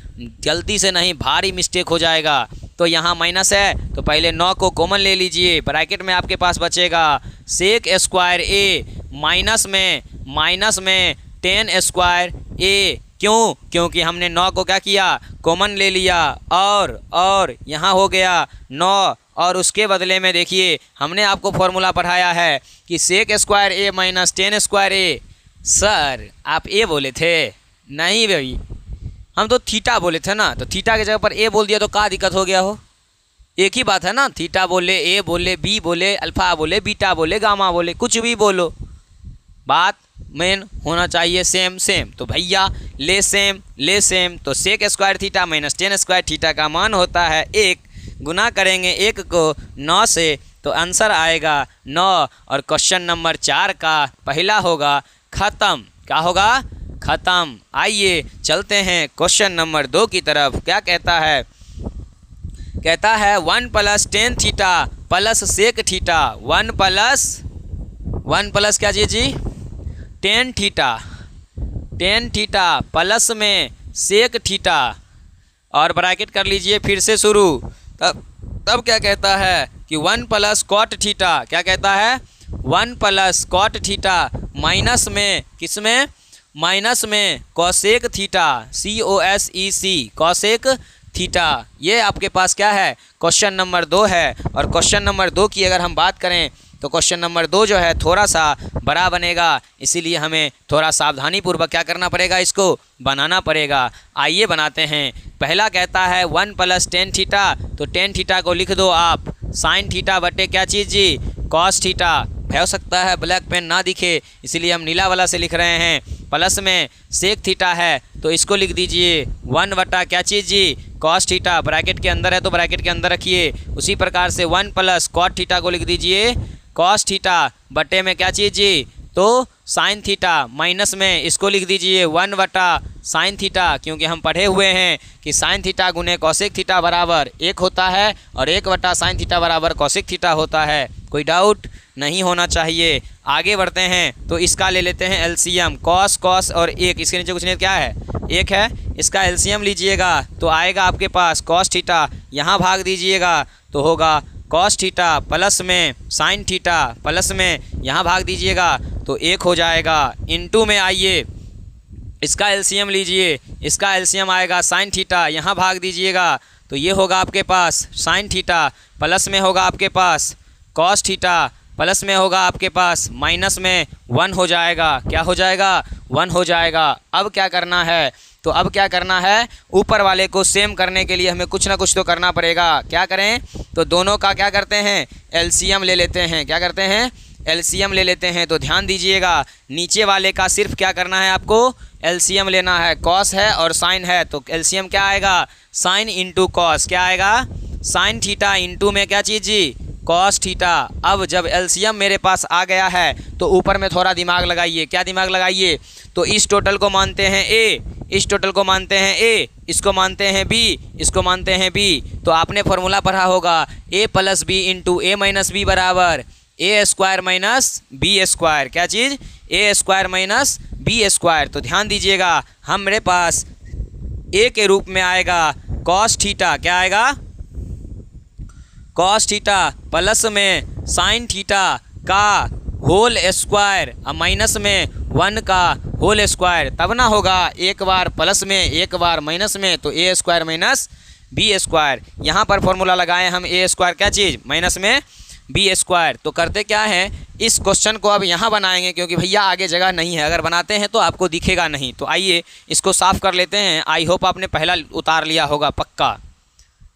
गलती से नहीं, भारी मिस्टेक हो जाएगा। तो यहाँ माइनस है तो पहले 9 को कॉमन ले लीजिए, ब्रैकेट में आपके पास बचेगा सेक स्क्वायर ए माइनस में 10 स्क्वायर ए। क्यों, क्योंकि हमने 9 को क्या किया, कॉमन ले लिया, और यहाँ हो गया 9, और उसके बदले में देखिए हमने आपको फॉर्मूला पढ़ाया है कि सेक स्क्वायर ए माइनस 10 स्क्वायर ए। सर आप ए बोले थे, नहीं भाई हम तो थीटा बोले थे ना, तो थीटा की जगह पर ए बोल दिया तो क्या दिक्कत हो गया हो, एक ही बात है ना। थीटा बोले, ए बोले, बी बोले, अल्फा बोले, बीटा बोले, गामा बोले, कुछ भी बोलो, बात मेन होना चाहिए सेम सेम। तो भैया ले सेम, तो sec square theta minus 10 square theta का मान होता है 1। गुना करेंगे 1 को 9 से तो आंसर आएगा 9। और क्वेश्चन नंबर 4 का पहला होगा ख़त्म। क्या होगा, ख़त्म। आइए चलते हैं क्वेश्चन नंबर 2 की तरफ। क्या कहता है, कहता है 1 + 10 theta plus sec theta, 1 plus क्या जी 10 थीटा प्लस में सेक थीटा, और ब्रैकेट कर लीजिए फिर से शुरू। तब क्या कहता है कि 1 + कॉट थीटा, क्या कहता है 1 + कॉट थीटा माइनस में किसमें, माइनस में cosec theta, COSEC cosec theta. ये आपके पास क्या है, क्वेश्चन नंबर 2 है। और क्वेश्चन नंबर 2 की अगर हम बात करें तो क्वेश्चन नंबर 2 जो है थोड़ा सा बड़ा बनेगा, इसीलिए हमें थोड़ा सावधानी पूर्वक क्या करना पड़ेगा, इसको बनाना पड़ेगा। आइए बनाते हैं। पहला कहता है 1 + 10 थीटा, तो 10 थीटा को लिख दो आप साइन थीटा बटे क्या चीज़ जी, कॉस थीटा। हो सकता है ब्लैक पेन ना दिखे इसीलिए हम नीला वाला से लिख रहे हैं। प्लस में सेक थीटा है तो इसको लिख दीजिए 1 बटा क्या चीज़ जी, कॉस थीटा। ब्रैकेट के अंदर है तो ब्रैकेट के अंदर रखिए। उसी प्रकार से 1 + कॉट थीटा को लिख दीजिए कॉस थीटा बटे में क्या चीज़ जी, तो साइन थीटा। माइनस में इसको लिख दीजिए 1 बटा साइन थीटा, क्योंकि हम पढ़े हुए हैं कि साइन थीटा गुने कॉसेक थीटा बराबर 1 होता है और 1 बटा साइन थीटा बराबर कॉसेक थीटा होता है। कोई डाउट नहीं होना चाहिए। आगे बढ़ते हैं तो इसका ले लेते हैं एलसीएम। कॉस कॉस और 1, इसके नीचे कुछ नहीं, क्या है 1 है, इसका एलसीएम लीजिएगा तो आएगा आपके पास कॉस थीटा, यहाँ भाग दीजिएगा तो होगा कॉस थीटा प्लस में साइन थीटा, प्लस में यहाँ भाग दीजिएगा तो 1 हो जाएगा। इनटू में आइए इसका एलसीएम लीजिए, इसका एलसीएम आएगा साइन थीटा, यहाँ भाग दीजिएगा तो ये होगा आपके पास साइन थीटा, प्लस में होगा आपके पास कॉस थीटा, प्लस में होगा आपके पास माइनस में 1 हो जाएगा। क्या हो जाएगा, 1 हो जाएगा। अब क्या करना है, तो अब क्या करना है, ऊपर वाले को सेम करने के लिए हमें कुछ ना कुछ तो करना पड़ेगा। क्या करें, तो दोनों का क्या करते हैं, एलसीएम ले लेते हैं। क्या करते हैं, एलसीएम ले लेते हैं। तो ध्यान दीजिएगा, नीचे वाले का सिर्फ क्या करना है, आपको एलसीएम लेना है। कॉस है और साइन है, तो एलसीएम क्या आएगा, साइन इंटू कॉस। क्या आएगा, साइन थीटा इंटू में क्या चीज़ जी, कॉस थीटा। अब जब एलसीएम मेरे पास आ गया है तो ऊपर में थोड़ा दिमाग लगाइए। क्या दिमाग लगाइए, तो इस टोटल को मानते हैं ए, इस टोटल को मानते हैं ए, इसको मानते हैं बी, इसको मानते हैं बी। तो आपने फॉर्मूला पढ़ा होगा, ए प्लस बी इंटू ए माइनस बी बराबर ए स्क्वायर माइनस बी स्क्वायर। क्या चीज़, ए स्क्वायर माइनस बी स्क्वायर। तो ध्यान दीजिएगा, हमारे पास ए के रूप में आएगा कॉस थीटा। क्या आएगा, कॉस थीटा प्लस में साइन थीटा का होल स्क्वायर और माइनस में 1 का होल स्क्वायर। तब ना होगा एक बार प्लस में एक बार माइनस में, तो ए स्क्वायर माइनस बी स्क्वायर। यहाँ पर फॉर्मूला लगाएं हम, ए स्क्वायर क्या चीज़, माइनस में बी स्क्वायर। तो करते क्या है, इस क्वेश्चन को अब यहाँ बनाएंगे, क्योंकि भैया आगे जगह नहीं है। अगर बनाते हैं तो आपको दिखेगा नहीं। तो आइए इसको साफ़ कर लेते हैं। आई होप आपने पहला उतार लिया होगा पक्का,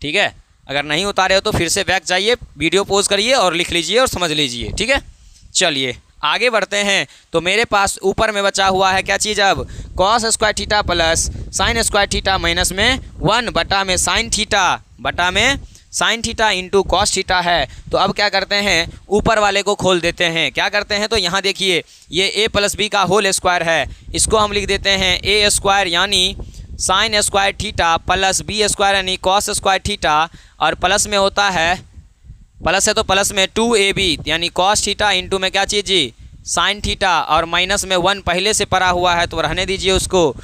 ठीक है। अगर नहीं उतारे हो तो फिर से बैक जाइए, वीडियो पॉज करिए और लिख लीजिए और समझ लीजिए, ठीक है। चलिए आगे बढ़ते हैं। तो मेरे पास ऊपर में बचा हुआ है क्या चीज़, अब cos square theta plus sign square theta minus में 1 बटा में साइन थीटा, बटा में sine theta into cos theta है। तो अब क्या करते हैं, ऊपर वाले को खोल देते हैं। क्या करते हैं, तो यहाँ देखिए, ये ए प्लस बी का होल स्क्वायर है, इसको हम लिख देते हैं ए स्क्वायर यानी sine square theta plus B square यानी कॉस स्क्वायर थीटा, और प्लस में होता है, प्लस है तो प्लस में 2ab यानी कॉस थीटा इंटू में क्या चीज़ जी, साइन थीटा, और माइनस में 1 पहले से पड़ा हुआ है तो रहने दीजिए उसको,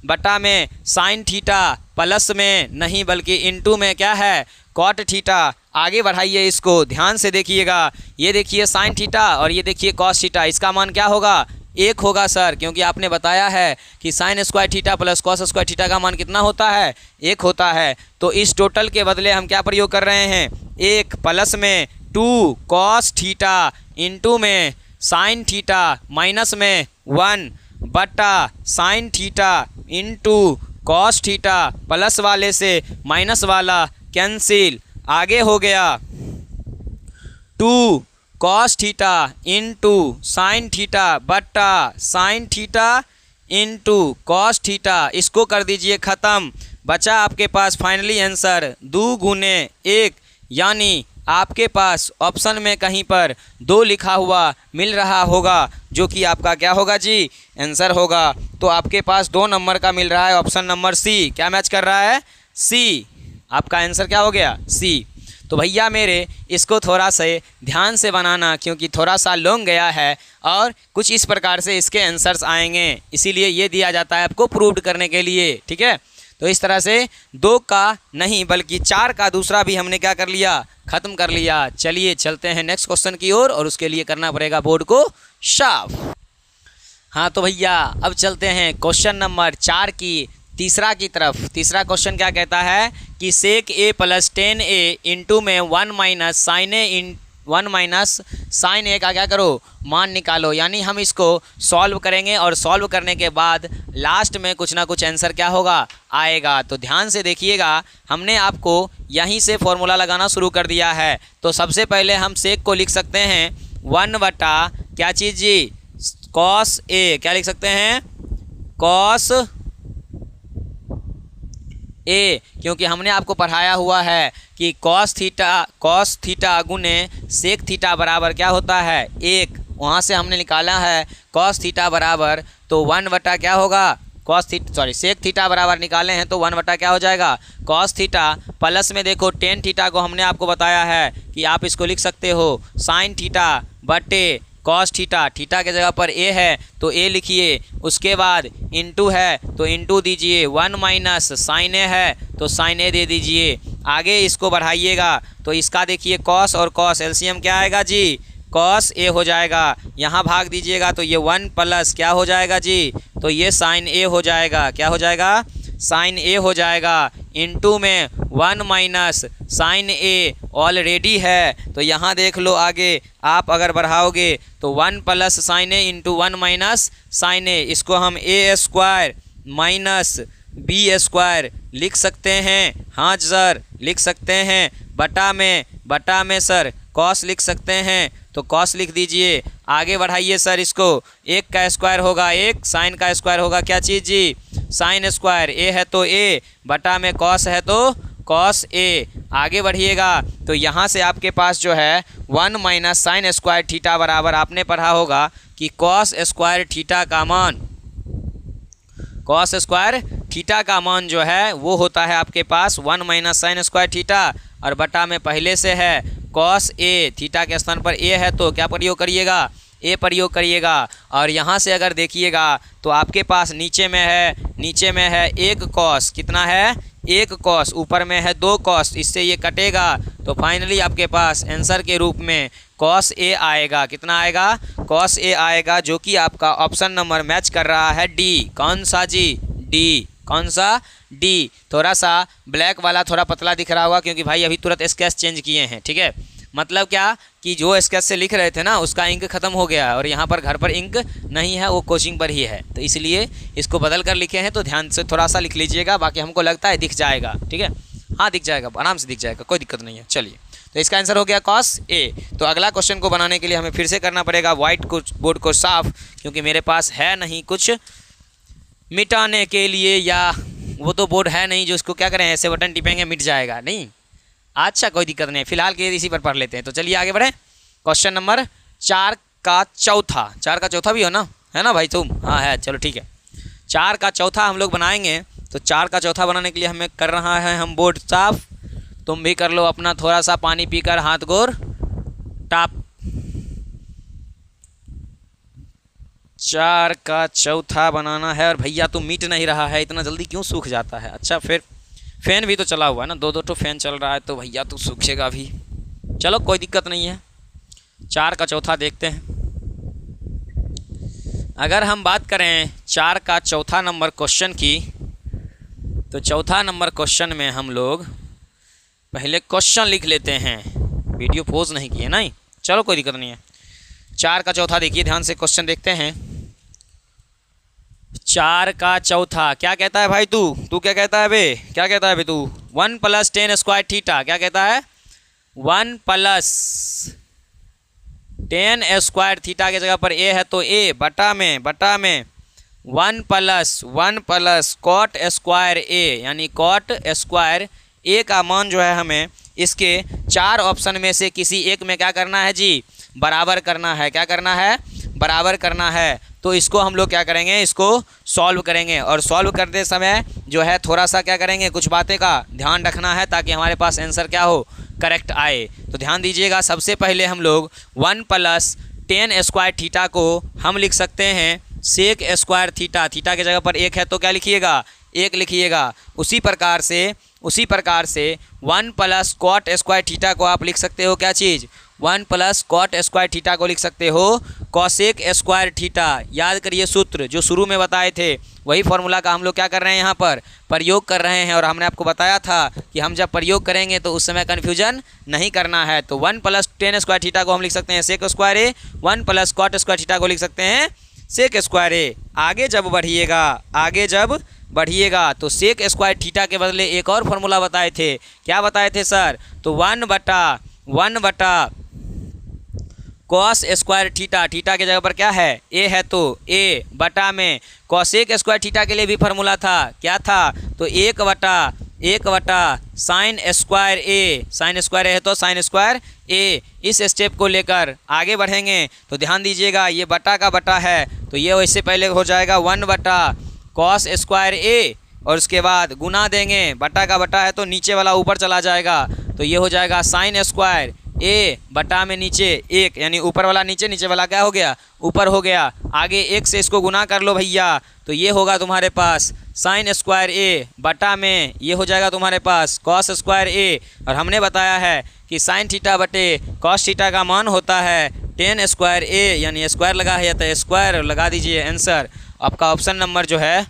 बटा में साइन थीटा प्लस में नहीं बल्कि इंटू में क्या है, कॉट थीटा। आगे बढ़ाइए इसको, ध्यान से देखिएगा। ये देखिए साइन थीटा और ये देखिए कॉस थीटा, इसका मान क्या होगा, 1 होगा सर, क्योंकि आपने बताया है कि sign square theta plus cos square theta का मान कितना होता है, 1 होता है। तो इस टोटल के बदले हम क्या प्रयोग कर रहे हैं, 1 प्लस में 2 कॉस थीटा इंटू में साइन थीटा माइनस में 1 बटा sine theta into cos theta, plus वाले से माइनस वाला कैंसिल, आगे हो गया 2 cos theta into sine theta बटा sine theta into cos theta. इसको कर दीजिए ख़त्म। बचा आपके पास फाइनली आंसर 2 गुने 1, यानी आपके पास ऑप्शन में कहीं पर 2 लिखा हुआ मिल रहा होगा, जो कि आपका क्या होगा जी, आंसर होगा। तो आपके पास 2 नंबर का मिल रहा है, ऑप्शन नंबर सी। क्या मैच कर रहा है, सी। आपका आंसर क्या हो गया, सी। तो भैया मेरे इसको थोड़ा से ध्यान से बनाना, क्योंकि थोड़ा सा लॉन्ग गया है और कुछ इस प्रकार से इसके आंसर्स आएंगे, इसीलिए ये दिया जाता है आपको प्रूव करने के लिए, ठीक है। तो इस तरह से 2 का नहीं बल्कि 4 का दूसरा भी हमने क्या कर लिया, ख़त्म कर लिया। चलिए चलते हैं नेक्स्ट क्वेश्चन की ओर, और उसके लिए करना पड़ेगा बोर्ड को साफ। हाँ तो भैया अब चलते हैं क्वेश्चन नंबर 4 की तीसरा की तरफ। तीसरा क्वेश्चन क्या कहता है कि सेक ए प्लस 10a इंटू में 1 माइनस साइन ए इन 1 माइनस साइन ए का क्या करो, मान निकालो। यानी हम इसको सॉल्व करेंगे और सॉल्व करने के बाद लास्ट में कुछ ना कुछ आंसर क्या होगा, आएगा। तो ध्यान से देखिएगा, हमने आपको यहीं से फॉर्मूला लगाना शुरू कर दिया है। तो सबसे पहले हम सेक को लिख सकते हैं 1 बटा क्या चीज़ जी, कॉस ए। क्या लिख सकते हैं, कॉस ए, क्योंकि हमने आपको पढ़ाया हुआ है कि कॉस थीटा गुने सेक थीटा बराबर क्या होता है, 1। वहाँ से हमने निकाला है कॉस थीटा बराबर, तो 1 बटा क्या होगा, सेक थीटा बराबर निकाले हैं तो 1 बटा क्या हो जाएगा, कॉस थीटा। प्लस में देखो टेन थीटा को हमने आपको बताया है कि आप इसको लिख सकते हो साइन थीटा बटे कॉस थीटा। थीटा के जगह पर ए है तो ए लिखिए, उसके बाद इंटू है तो इंटू दीजिए, 1 माइनस साइन ए है तो साइन ए दे दीजिए। आगे इसको बढ़ाइएगा तो इसका देखिए कॉस और कॉस एलसीएम क्या आएगा जी, कॉस ए हो जाएगा। यहाँ भाग दीजिएगा तो ये 1 प्लस क्या हो जाएगा जी, तो ये साइन ए हो जाएगा। क्या हो जाएगा, साइन ए हो जाएगा। इंटू में 1 माइनस साइन ए ऑलरेडी है तो यहाँ देख लो, आगे आप अगर बढ़ाओगे तो 1 प्लस साइन ए इंटू 1 माइनस साइन ए, इसको हम ए स्क्वायर माइनस बी स्क्वायर लिख सकते हैं। हाँ सर लिख सकते हैं। बटा में सर कॉस लिख सकते हैं, तो कॉस लिख दीजिए। आगे बढ़ाइए सर इसको। 1 का स्क्वायर होगा 1, साइन का स्क्वायर होगा क्या चीज़ जी, साइन स्क्वायर। ए है तो ए, बटा में कॉस है तो कॉस ए। आगे बढ़िएगा तो यहाँ से आपके पास जो है 1 माइनस साइन स्क्वायर थीटा बराबर आपने पढ़ा होगा कि कॉस स्क्वायर थीटा का मान, कॉस स्क्वायर थीटा का मान जो है वो होता है आपके पास 1 माइनस साइन स्क्वायर थीटा, और बटा में पहले से है कॉस ए। थीटा के स्थान पर ए है तो क्या प्रयोग करिएगा, ए प्रयोग करिएगा। और यहाँ से अगर देखिएगा तो आपके पास नीचे में है 1 कॉस, कितना है 1 कॉस, ऊपर में है 2 कॉस, इससे ये कटेगा तो फाइनली आपके पास आंसर के रूप में कॉस ए आएगा। कितना आएगा, कॉस ए आएगा, जो कि आपका ऑप्शन नंबर मैच कर रहा है डी। कौन सा जी, डी। कौन सा, डी। थोड़ा सा ब्लैक वाला थोड़ा पतला दिख रहा होगा क्योंकि भाई अभी तुरंत स्केच चेंज किए हैं, ठीक है। मतलब क्या कि जो स्केच से लिख रहे थे ना उसका इंक ख़त्म हो गया और यहाँ पर घर पर इंक नहीं है, वो कोचिंग पर ही है, तो इसलिए इसको बदल कर लिखे हैं। तो ध्यान से थोड़ा सा लिख लीजिएगा, बाकी हमको लगता है दिख जाएगा, ठीक है। हाँ दिख जाएगा, आराम से दिख जाएगा, कोई दिक्कत नहीं है। चलिए तो इसका आंसर हो गया कॉस ए। तो अगला क्वेश्चन को बनाने के लिए हमें फिर से करना पड़ेगा वाइट बोर्ड को साफ, क्योंकि मेरे पास है नहीं कुछ मिटाने के लिए, या वो तो बोर्ड है नहीं जो इसको क्या करें ऐसे बटन टिपेंगे मिट जाएगा, नहीं। अच्छा कोई दिक्कत नहीं, फिलहाल के इसी पर पढ़ लेते हैं। तो चलिए आगे बढ़ें। क्वेश्चन नंबर 4 का चौथा, 4 का चौथा भी हो ना, है ना भाई तुम, हाँ है, चलो ठीक है। 4 का चौथा हम लोग बनाएंगे। तो 4 का चौथा बनाने के लिए हमें कर रहा है हम बोर्ड साफ। तुम भी कर लो अपना थोड़ा सा पानी पीकर हाथ गोर टाप। 4 का चौथा बनाना है और भैया तो मीट नहीं रहा है, इतना जल्दी क्यों सूख जाता है। अच्छा फिर फैन भी तो चला हुआ है ना, 2-2 तो फैन चल रहा है, तो भैया तो सूखेगा भी। चलो कोई दिक्कत नहीं है। 4 का चौथा देखते हैं। अगर हम बात करें 4 का चौथा नंबर क्वेश्चन की, तो चौथा नंबर क्वेश्चन में हम लोग पहले क्वेश्चन लिख लेते हैं। वीडियो पोज नहीं किए नहीं, चलो कोई दिक्कत नहीं है। 4 का चौथा देखिए ध्यान से, क्वेश्चन देखते हैं। 4 का चौथा क्या कहता है भाई, तू क्या कहता है बे, क्या कहता है बे तू, 1 + 10 स्क्वायर थीटा, क्या कहता है 1 + 10 स्क्वायर थीटा के जगह पर ए है तो ए, बटा में 1 + कॉट स्क्वायर ए, यानी कॉट स्क्वायर ए का मान जो है हमें इसके 4 ऑप्शन में से किसी एक में क्या करना है जी, बराबर करना है। क्या करना है, बराबर करना है। तो इसको हम लोग क्या करेंगे, इसको सॉल्व करेंगे, और सॉल्व करते समय जो है थोड़ा सा क्या करेंगे, कुछ बातें का ध्यान रखना है ताकि हमारे पास आंसर क्या हो, करेक्ट आए। तो ध्यान दीजिएगा, सबसे पहले हम लोग 1 + 10 स्क्वायर थीटा को हम लिख सकते हैं सेक स्क्वायर थीटा। थीटा की जगह पर 1 है तो क्या लिखिएगा, 1 लिखिएगा। उसी प्रकार से 1 + कॉट स्क्वायर थीटा को आप लिख सकते हो क्या चीज़, 1 + कॉट स्क्वायर थीटा को लिख सकते हो कॉसेक स्क्वायर थीटा। याद करिए सूत्र जो शुरू में बताए थे, वही फॉर्मूला का हम लोग क्या कर रहे हैं, यहाँ पर प्रयोग कर रहे हैं। और हमने आपको बताया था कि हम जब प्रयोग करेंगे तो उस समय कन्फ्यूजन नहीं करना है। तो 1 + 10 स्क्वायर थीटा को हम लिख सकते हैं सेक स्क्वायर ए, 1 + कॉट स्क्वायर थीटा को लिख सकते हैं सेक स्क्वायर ए। आगे जब बढ़िएगा तो सेक स्क्वायर थीटा के बदले एक और फॉर्मूला बताए थे। क्या बताए थे सर, तो 1/1 कॉस स्क्वायर थीटा। थीटा की जगह पर क्या है, ए है तो ए, बटा में कॉसेक स्क्वायर थीटा के लिए भी फार्मूला था, क्या था, तो 1/1 साइन स्क्वायर ए। साइन स्क्वायर है तो साइन स्क्वायर ए। इस स्टेप को लेकर आगे बढ़ेंगे तो ध्यान दीजिएगा, ये बटा का बटा है तो ये वैसे पहले हो जाएगा 1/, कॉस स्क्वायर ए, और उसके बाद गुना देंगे, बटा का बटा है तो नीचे वाला ऊपर चला जाएगा, तो ये हो जाएगा साइन स्क्वायर ए, बटा में नीचे 1, यानी ऊपर वाला नीचे, नीचे वाला क्या हो गया, ऊपर हो गया। आगे 1 से इसको गुना कर लो भैया, तो ये होगा तुम्हारे पास साइन स्क्वायर ए, बटा में ये हो जाएगा तुम्हारे पास कॉस स्क्वायर ए। और हमने बताया है कि साइन थीटा बटे कॉस थीटा का मान होता है 10 स्क्वायर ए, यानी स्क्वायर लगा है तो स्क्वायर लगा दीजिए। आंसर आपका ऑप्शन नंबर जो है,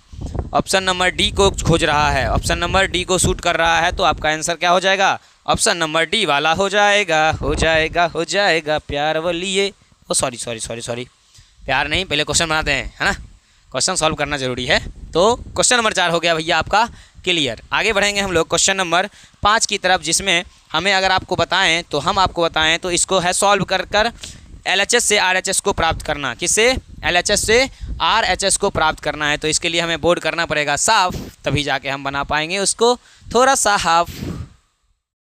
ऑप्शन नंबर डी को खोज रहा है, ऑप्शन नंबर डी को शूट कर रहा है, तो आपका आंसर क्या हो जाएगा, ऑप्शन नंबर डी वाला हो जाएगा। प्यार वालिए, ओ सॉरी, प्यार नहीं, पहले क्वेश्चन बनाते हैं, है ना। क्वेश्चन सॉल्व करना जरूरी है। तो क्वेश्चन नंबर 4 हो गया भैया आपका क्लियर। आगे बढ़ेंगे हम लोग क्वेश्चन नंबर 5 की तरफ, जिसमें हमें अगर आपको बताएं तो हम आपको बताएं तो इसको है सॉल्व कर कर LHS से RHS को प्राप्त करना। किससे? LHS से RHS को प्राप्त करना है। तो इसके लिए हमें बोर्ड करना पड़ेगा साफ, तभी जाके हम बना पाएंगे उसको थोड़ा सा हाफ।